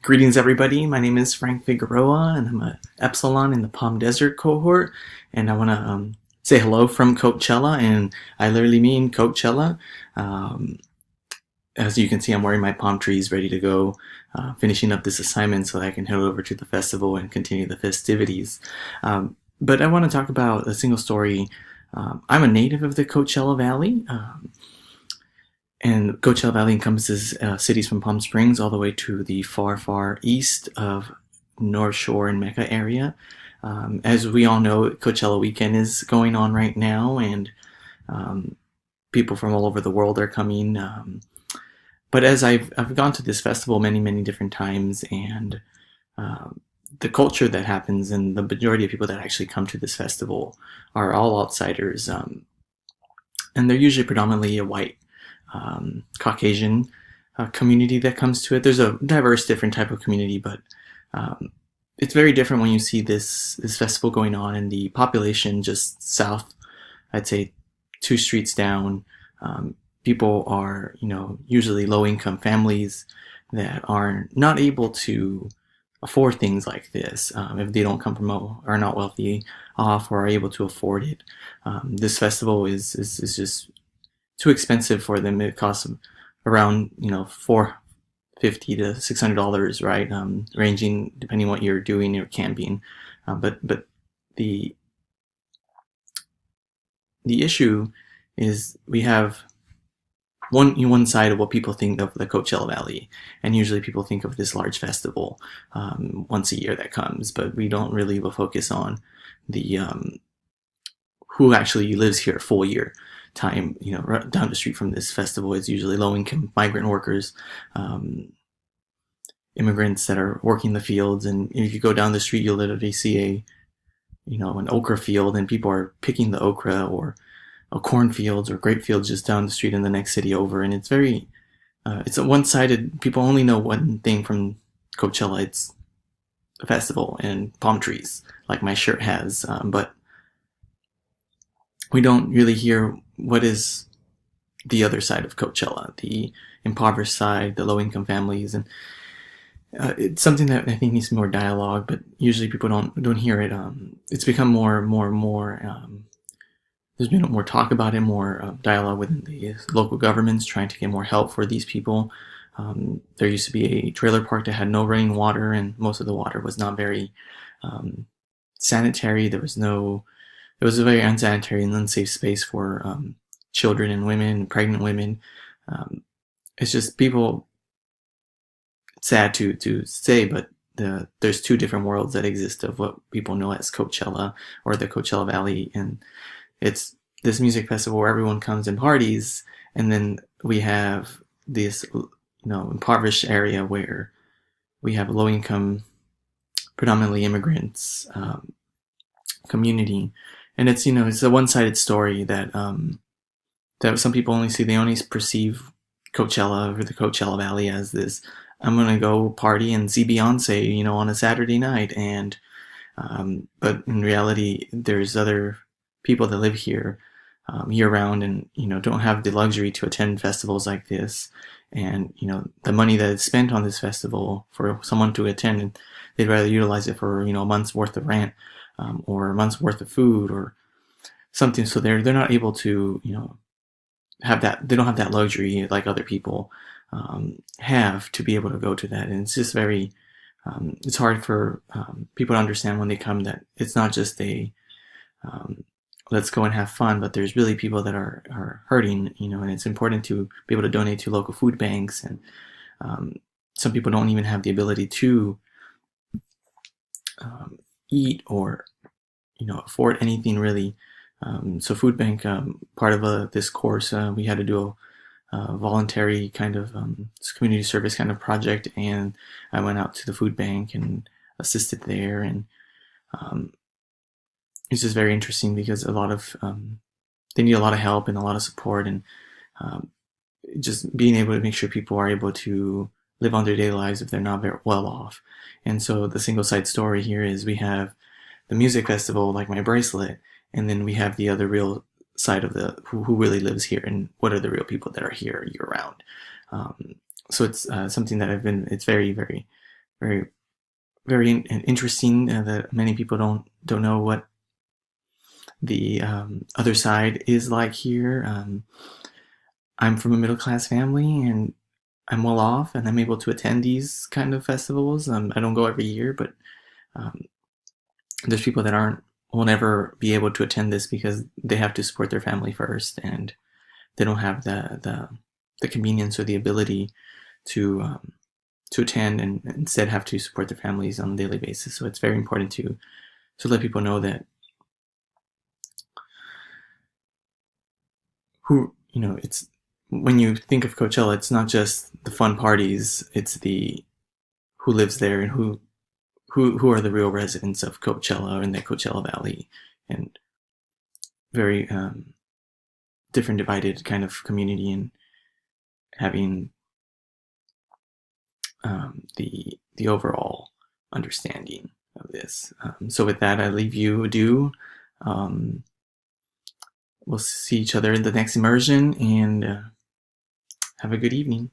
Greetings, everybody. My name is Frank Figueroa, and I'm a Epsilon in the Palm Desert cohort. And I want to say hello from Coachella, and I literally mean Coachella. Um, as you can see, I'm wearing my palm trees, ready to go, finishing up this assignment so that I can head over to the festival and continue the festivities. But I want to talk about a single story. I'm a native of the Coachella Valley. And Coachella Valley encompasses cities from Palm Springs all the way to the far, far east of North Shore and Mecca area. As we all know, Coachella weekend is going on right now, and um, people from all over the world are coming. But as I've gone to this festival many, many different times, and um, the culture that happens and the majority of people that actually come to this festival are all outsiders, and they're usually predominantly a white Caucasian community that comes to it. There's a diverse, different type of community, but um, it's very different when you see this festival going on, and the population just south, I'd say 2 streets down. People are, usually low income families that are not able to afford things like this if they don't come from are not wealthy off or are able to afford it. This festival is just too expensive for them. It costs around $450 to $600, right? Ranging depending what you're doing or camping. But the the issue is we have one side of what people think of the Coachella Valley, and usually people think of this large festival once a year that comes, but we don't really focus on the who actually lives here a full year time. Right down the street from this festival is usually low-income migrant workers, immigrants that are working the fields. And if you go down the street, you'll literally see an okra field, and people are picking the okra, or a cornfields or grape fields just down the street in the next city over. And it's very, it's a one-sided. People only know one thing from Coachella. It's a festival and palm trees, like my shirt has. But we don't really hear what is the other side of Coachella, the impoverished side, the low-income families, and it's something that I think needs more dialogue. But usually people don't hear it. It's become more and more. There's been more talk about it, more dialogue within the local governments trying to get more help for these people. There used to be a trailer park that had no running water, and most of the water was not very sanitary. It was a very unsanitary and unsafe space for children and women, pregnant women. It's just people. It's sad to say, but there's two different worlds that exist of what people know as Coachella or the Coachella Valley, and it's this music festival where everyone comes and parties, and then we have this impoverished area where we have low income, predominantly immigrants community. And it's a one-sided story that that some people only see. They only perceive Coachella or the Coachella Valley as this, I'm gonna go party and see Beyonce, on a Saturday night. And but in reality, there's other people that live here year round, and don't have the luxury to attend festivals like this. And the money that is spent on this festival for someone to attend, they'd rather utilize it for a month's worth of rent, or a month's worth of food or something. So they're not able to have that. They don't have that luxury like other people have to be able to go to that. And it's just very it's hard for people to understand when they come that it's not just a let's go and have fun, but there's really people that are hurting, and it's important to be able to donate to local food banks. And some people don't even have the ability to eat or afford anything really. So food bank, part of this course, we had to do a voluntary kind of community service kind of project, and I went out to the food bank and assisted there. And it's just very interesting because a lot of they need a lot of help and a lot of support, and just being able to make sure people are able to live on their daily lives if they're not very well off. And so the single side story here is we have the music festival, like my bracelet, and then we have the other real side of the who really lives here and what are the real people that are here year round. So it's something that it's very, very very very interesting that many people don't know what the other side is like here. I'm from a middle class family, and I'm well off, and I'm able to attend these kind of festivals. I don't go every year, but um, there's people that aren't will never be able to attend this because they have to support their family first, and they don't have the convenience or the ability to attend, and instead have to support their families on a daily basis. So it's very important to let people know that it's when you think of Coachella, it's not just the fun parties; it's the who lives there and who are the real residents of Coachella and the Coachella Valley, and very different, divided kind of community, and having the overall understanding of this. So with that, I leave you adieu. We'll see each other in the next immersion, and have a good evening.